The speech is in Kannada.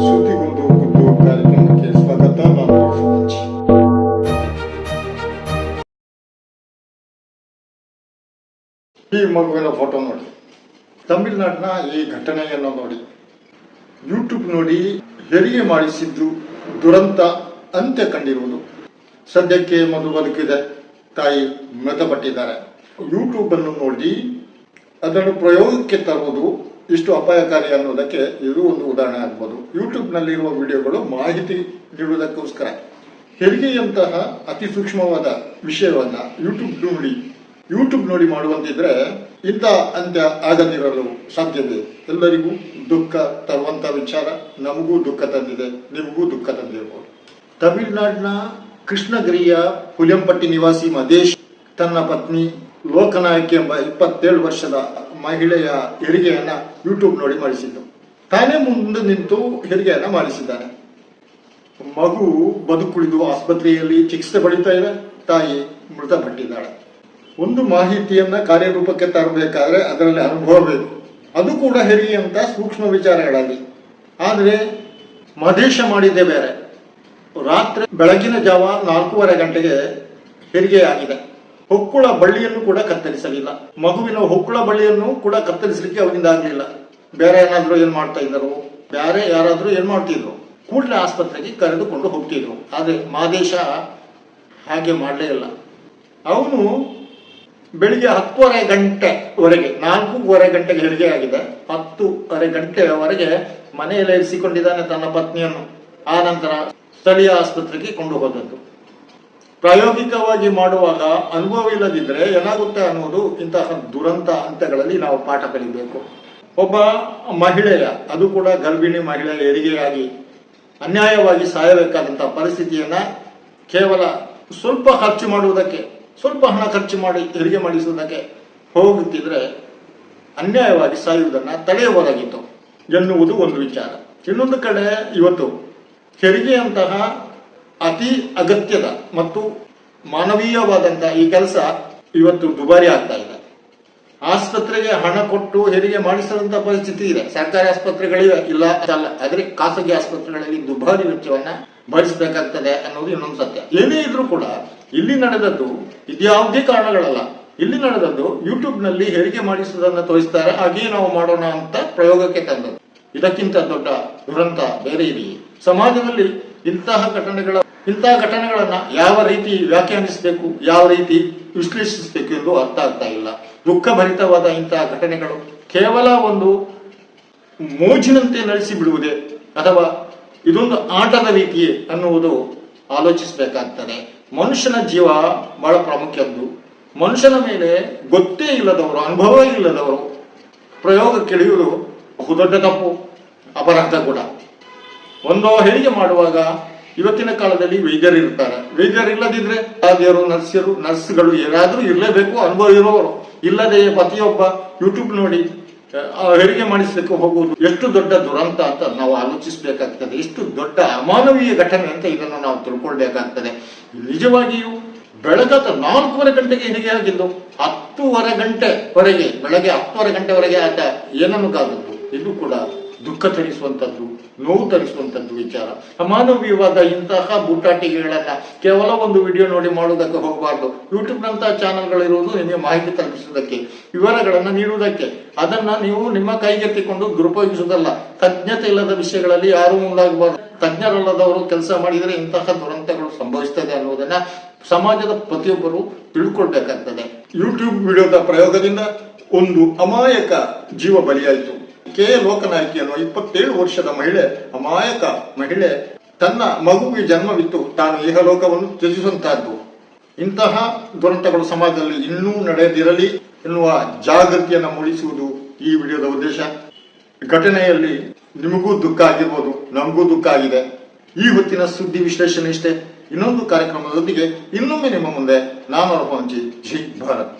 ಸುದ್ದಿಗೊಂದು ಗುದ್ದು ಕಾರ್ಯಕ್ರಮಕ್ಕೆ ಸ್ವಾಗತ. ನಾನು ರಫೀಜ್. ಈ ಮಗುವಿನ ಫೋಟೋ ನೋಡಿ, ತಮಿಳುನಾಡಿನ ಈ ಘಟನೆಯನ್ನು ನೋಡಿ, ಯೂಟ್ಯೂಬ್ ನೋಡಿ ಹೆರಿಗೆ ಮಾಡಿಸಿದ್ದು ದುರಂತ ಅಂತ್ಯ ಕಂಡಿರುವುದು. ಸದ್ಯಕ್ಕೆ ಮಗು ಬದುಕಿದೆ, ತಾಯಿ ಮೃತಪಟ್ಟಿದ್ದಾರೆ. ಯೂಟ್ಯೂಬ್ ಅನ್ನು ನೋಡಿ ಅದನ್ನು ಪ್ರಯೋಗಕ್ಕೆ ತರುವುದು ಇಷ್ಟು ಅಪಾಯಕಾರಿ ಅನ್ನೋದಕ್ಕೆ ಇದು ಒಂದು ಉದಾಹರಣೆ ಆಗ್ಬೋದು. ಯೂಟ್ಯೂಬ್ನಲ್ಲಿರುವ ವಿಡಿಯೋಗಳು ಮಾಹಿತಿ ನೀಡುವುದಕ್ಕೋಸ್ಕರ. ಹೆರಿಗೆಯಂತಹ ಅತಿ ಸೂಕ್ಷ್ಮವಾದ ವಿಷಯವನ್ನ ಯೂಟ್ಯೂಬ್ ನೋಡಿ ಮಾಡುವಂತಿದ್ರೆ ಇಂಥ ಅಂತ್ಯ ಆಗದಿರಲು ಸಾಧ್ಯವೇ? ಎಲ್ಲರಿಗೂ ದುಃಖ ತರುವಂತ ವಿಚಾರ. ನಮಗೂ ದುಃಖ ತಂದಿದೆ, ನಿಮಗೂ ದುಃಖ ತಂದಿರಬಹುದು. ತಮಿಳುನಾಡಿನ ಕೃಷ್ಣಗಿರಿಯ ಹುಲಿಯಂಪಟ್ಟಿ ನಿವಾಸಿ ಮದೇಶ್ ತನ್ನ ಪತ್ನಿ ಲೋಕನಾಯಕಿ ಎಂಬ 27 ವರ್ಷದ ಮಹಿಳೆಯ ಹೆರಿಗೆಯನ್ನ ಯೂಟ್ಯೂಬ್ ನೋಡಿ ಮಾಡಿಸಿದ್ದು. ತಾನೇ ಮುಂದೆ ನಿಂತು ಹೆರಿಗೆಯನ್ನ ಮಾಡಿಸಿದ್ದಾನೆ. ಮಗು ಬದುಕುಳಿದು ಆಸ್ಪತ್ರೆಯಲ್ಲಿ ಚಿಕಿತ್ಸೆ ಪಡಿತಾ ಇದೆ, ತಾಯಿ ಮೃತಪಟ್ಟಿದ್ದಾಳೆ. ಒಂದು ಮಾಹಿತಿಯನ್ನ ಕಾರ್ಯರೂಪಕ್ಕೆ ತರಬೇಕಾದ್ರೆ ಅದರಲ್ಲಿ ಅನುಭವ ಬೇಕು, ಅದು ಕೂಡ ಹೆರಿಗೆಯಂತ ಸೂಕ್ಷ್ಮ ವಿಚಾರಗಳಲ್ಲಿ. ಆದರೆ ಮದೇಶ ಮಾಡಿದ್ದೇ ಬೇರೆ. ರಾತ್ರಿ ಬೆಳಗಿನ ಜಾವ 4:15 ಗಂಟೆಗೆ ಹೆರಿಗೆ ಆಗಿದೆ. ಹೊಕ್ಕುಳ ಬಳ್ಳಿಯನ್ನು ಕೂಡ ಕತ್ತರಿಸಲಿಲ್ಲ. ಮಗುವಿನ ಹೊಕ್ಕುಳ ಬಳ್ಳಿಯನ್ನು ಕೂಡ ಕತ್ತರಿಸಲಿಕ್ಕೆ ಅವರಿಂದ ಆಗಲಿಲ್ಲ. ಬೇರೆ ಏನಾದ್ರು ಏನ್ ಮಾಡ್ತಾ ಇದ್ದರು, ಬೇರೆ ಯಾರಾದ್ರೂ ಏನ್ ಮಾಡ್ತಿದ್ರು, ಕೂಡಲೇ ಆಸ್ಪತ್ರೆಗೆ ಕರೆದುಕೊಂಡು ಹೋಗ್ತಿದ್ರು. ಆದ್ರೆ ಮಾದೇಶ ಹಾಗೆ ಮಾಡಲೇ ಇಲ್ಲ. ಅವನು ಬೆಳಿಗ್ಗೆ 10:30 ಗಂಟೆವರೆಗೆ, 4:15 ಗಂಟೆಗೆ ಹೆರಿಗೆ ಆಗಿದೆ, 10:30 ಗಂಟೆವರೆಗೆ ಮನೆಯಲ್ಲೇ ಇರಿಸಿಕೊಂಡಿದ್ದಾನೆ ತನ್ನ ಪತ್ನಿಯನ್ನು. ಆ ನಂತರ ಸ್ಥಳೀಯ ಆಸ್ಪತ್ರೆಗೆ ಕೊಂಡು ಹೋದದ್ದು. ಪ್ರಾಯೋಗಿಕವಾಗಿ ಮಾಡುವಾಗ ಅನುಭವವಿಲ್ಲದಿದ್ರೆ ಏನಾಗುತ್ತೆ ಅನ್ನೋದು ಇಂತಹ ದುರಂತ ಹಂತಗಳಲ್ಲಿ ನಾವು ಪಾಠ ಕಲಿಬೇಕು. ಒಬ್ಬ ಮಹಿಳೆಯ, ಅದು ಕೂಡ ಗರ್ಭಿಣಿ ಮಹಿಳೆಯ ಹೆರಿಗೆಯಾಗಿ ಅನ್ಯಾಯವಾಗಿ ಸಾಯಬೇಕಾದಂತಹ ಪರಿಸ್ಥಿತಿಯನ್ನ ಕೇವಲ ಸ್ವಲ್ಪ ಖರ್ಚು ಮಾಡುವುದಕ್ಕೆ, ಸ್ವಲ್ಪ ಹಣ ಖರ್ಚು ಮಾಡಿ ಹೆರಿಗೆ ಮಾಡಿಸುವುದಕ್ಕೆ ಹೋಗುತ್ತಿದ್ರೆ ಅನ್ಯಾಯವಾಗಿ ಸಾಯುವುದನ್ನ ತಡೆಯಬಹುದಾಗಿತ್ತು ಎನ್ನುವುದು ಒಂದು ವಿಚಾರ. ಇನ್ನೊಂದು ಕಡೆ ಇವತ್ತು ಹೆರಿಗೆಯಂತಹ ಅತಿ ಅಗತ್ಯದ ಮತ್ತು ಮಾನವೀಯವಾದಂತಹ ಈ ಕೆಲಸ ಇವತ್ತು ದುಬಾರಿ ಆಗ್ತಾ ಇದೆ. ಆಸ್ಪತ್ರೆಗೆ ಹಣ ಕೊಟ್ಟು ಹೆರಿಗೆ ಮಾಡಿಸಿದಂತಹ ಪರಿಸ್ಥಿತಿ ಇದೆ. ಸರ್ಕಾರಿ ಆಸ್ಪತ್ರೆಗಳಿವೆ, ಇಲ್ಲ ಅಲ್ಲ, ಆದ್ರೆ ಖಾಸಗಿ ಆಸ್ಪತ್ರೆಗಳಲ್ಲಿ ದುಬಾರಿ ವೆಚ್ಚವನ್ನ ಭರಿಸಬೇಕಾಗ್ತದೆ ಅನ್ನೋದು ಇನ್ನೊಂದು ಸತ್ಯ. ಏನೇ ಇದ್ರೂ ಕೂಡ ಇಲ್ಲಿ ನಡೆದದ್ದು ಇದ್ಯಾವುದೇ ಕಾರಣಗಳಲ್ಲ. ಇಲ್ಲಿ ನಡೆದದ್ದು ಯೂಟ್ಯೂಬ್ ನಲ್ಲಿ ಹೆರಿಗೆ ಮಾಡಿಸುವುದನ್ನು ತೋರಿಸ್ತಾರೆ, ಹಾಗೆಯೇ ನಾವು ಮಾಡೋಣ ಅಂತ ಪ್ರಯೋಗಕ್ಕೆ ತಂದದ್ದು. ಇದಕ್ಕಿಂತ ದೊಡ್ಡ ದುರಂತ ಬೇರೆ ಇದೆಯೇ? ಸಮಾಜದಲ್ಲಿ ಇಂತಹ ಘಟನೆಗಳನ್ನ ಯಾವ ರೀತಿ ವ್ಯಾಖ್ಯಾನಿಸಬೇಕು, ಯಾವ ರೀತಿ ವಿಶ್ಲೇಷಿಸಬೇಕು ಎಂದು ಅರ್ಥ ಆಗ್ತಾ ಇಲ್ಲ. ದುಃಖ ಭರಿತವಾದ ಇಂತಹ ಘಟನೆಗಳು ಕೇವಲ ಒಂದು ಮೋಜಿನಂತೆ ನಡೆಸಿ ಬಿಡುವುದೇ ಅಥವಾ ಇದೊಂದು ಆಟದ ರೀತಿಯೇ ಅನ್ನುವುದು ಆಲೋಚಿಸಬೇಕಾಗ್ತದೆ. ಮನುಷ್ಯನ ಜೀವ ಬಹಳ ಪ್ರಾಮುಖ್ಯದ್ದು. ಮನುಷ್ಯನ ಮೇಲೆ ಗೊತ್ತೇ ಇಲ್ಲದವರು, ಅನುಭವ ಇಲ್ಲದವರು ಪ್ರಯೋಗಕ್ಕಿಳಿಯುವುದು ಬಹುದೊಡ್ಡ ತಪ್ಪು, ಅಪರಾಧ ಕೂಡ. ಒಂದು ಹೆರಿಗೆ ಮಾಡುವಾಗ ಇವತ್ತಿನ ಕಾಲದಲ್ಲಿ ವೈದ್ಯರು ಇರ್ತಾರೆ. ವೈದ್ಯರು ಇಲ್ಲದಿದ್ರೆ ಆದ್ಯರು, ನರ್ಸ್ಗಳು ಯಾರಾದ್ರೂ ಇರಲೇಬೇಕು, ಅನುಭವ ಇರೋರು. ಇಲ್ಲದೆ ಪ್ರತಿಯೊಬ್ಬ ಯೂಟ್ಯೂಬ್ ನೋಡಿ ಹೆರಿಗೆ ಮಾಡಿಸಲಿಕ್ಕೆ ಹೋಗುವುದು ಎಷ್ಟು ದೊಡ್ಡ ದುರಂತ ಅಂತ ನಾವು ಆಲೋಚಿಸಬೇಕಾಗ್ತದೆ. ಎಷ್ಟು ದೊಡ್ಡ ಅಮಾನವೀಯ ಘಟನೆ ಅಂತ ಇದನ್ನು ನಾವು ತಿಳ್ಕೊಳ್ಬೇಕಾಗ್ತದೆ. ನಿಜವಾಗಿಯೂ ಬೆಳಗಾದ 4:15 ಗಂಟೆಗೆ ಹೆರಿಗೆ ಆಗಿದ್ದು 10:30 ಗಂಟೆವರೆಗೆ, ಬೆಳಗ್ಗೆ 10:30 ಗಂಟೆವರೆಗೆ ಆತ ಏನನ್ನು ಕಾದದ್ದು. ಇದು ಕೂಡ ದುಃಖ ತರಿಸುವಂತದ್ದು, ನೋವು ತರಿಸುವಂತದ್ದು ವಿಚಾರ. ಅಮಾನವೀಯವಾದ ಇಂತಹ ಬೂಟಾಟಿಕೆಗಳನ್ನ ಕೇವಲ ಒಂದು ವಿಡಿಯೋ ನೋಡಿ ಮಾಡುವುದಕ್ಕೆ ಹೋಗಬಾರ್ದು. ಯೂಟ್ಯೂಬ್ ನಂತಹ ಚಾನೆಲ್ಗಳಿರುವುದು ನಿಮಗೆ ಮಾಹಿತಿ ತಲುಪಿಸುವುದಕ್ಕೆ, ವಿವರಗಳನ್ನ ನೀಡುವುದಕ್ಕೆ. ಅದನ್ನ ನೀವು ನಿಮ್ಮ ಕೈಗೆತ್ತಿಕೊಂಡು ದುರುಪಯೋಗಿಸುವುದಲ್ಲ. ತಜ್ಞತೆ ಇಲ್ಲದ ವಿಷಯಗಳಲ್ಲಿ ಯಾರೂ ಮುಂದಾಗಬಾರದು. ತಜ್ಞರಲ್ಲದವರು ಕೆಲಸ ಮಾಡಿದರೆ ಇಂತಹ ದುರಂತಗಳು ಸಂಭವಿಸುತ್ತದೆ ಅನ್ನುವುದನ್ನ ಸಮಾಜದ ಪ್ರತಿಯೊಬ್ಬರು ತಿಳ್ಕೊಳ್ಬೇಕಾಗ್ತದೆ. ಯೂಟ್ಯೂಬ್ ವಿಡಿಯೋದ ಪ್ರಯೋಗದಿಂದ ಒಂದು ಅಮಾಯಕ ಜೀವ ಬಲಿಯಾಯಿತು. ಕೆ ಲೋಕನಾಯಕಿ ಅನ್ನುವ 27 ವರ್ಷದ ಮಹಿಳೆ, ಅಮಾಯಕ ಮಹಿಳೆ, ತನ್ನ ಮಗುವಿಗೆ ಜನ್ಮವಿತ್ತು ತಾನು ಇಹಲೋಕವನ್ನು ತ್ಯಜಿಸುವಂತಹದ್ದು. ಇಂತಹ ದುರಂತಗಳು ಸಮಾಜದಲ್ಲಿ ಇನ್ನೂ ನಡೆದಿರಲಿ ಎನ್ನುವ ಜಾಗೃತಿಯನ್ನು ಮೂಡಿಸುವುದು ಈ ವಿಡಿಯೋದ ಉದ್ದೇಶ. ಘಟನೆಯಲ್ಲಿ ನಿಮಗೂ ದುಃಖ ಆಗಿರ್ಬೋದು, ನಮಗೂ ದುಃಖ ಆಗಿದೆ. ಈ ಹೊತ್ತಿನ ಸುದ್ದಿ ವಿಶ್ಲೇಷಣೆ ಇಷ್ಟೇ. ಇನ್ನೊಂದು ಕಾರ್ಯಕ್ರಮದೊಂದಿಗೆ ಇನ್ನೊಮ್ಮೆ ನಿಮ್ಮ ಮುಂದೆ ನಾನು ರಫೀಜ್. ಜೈ ಭಾರತ್.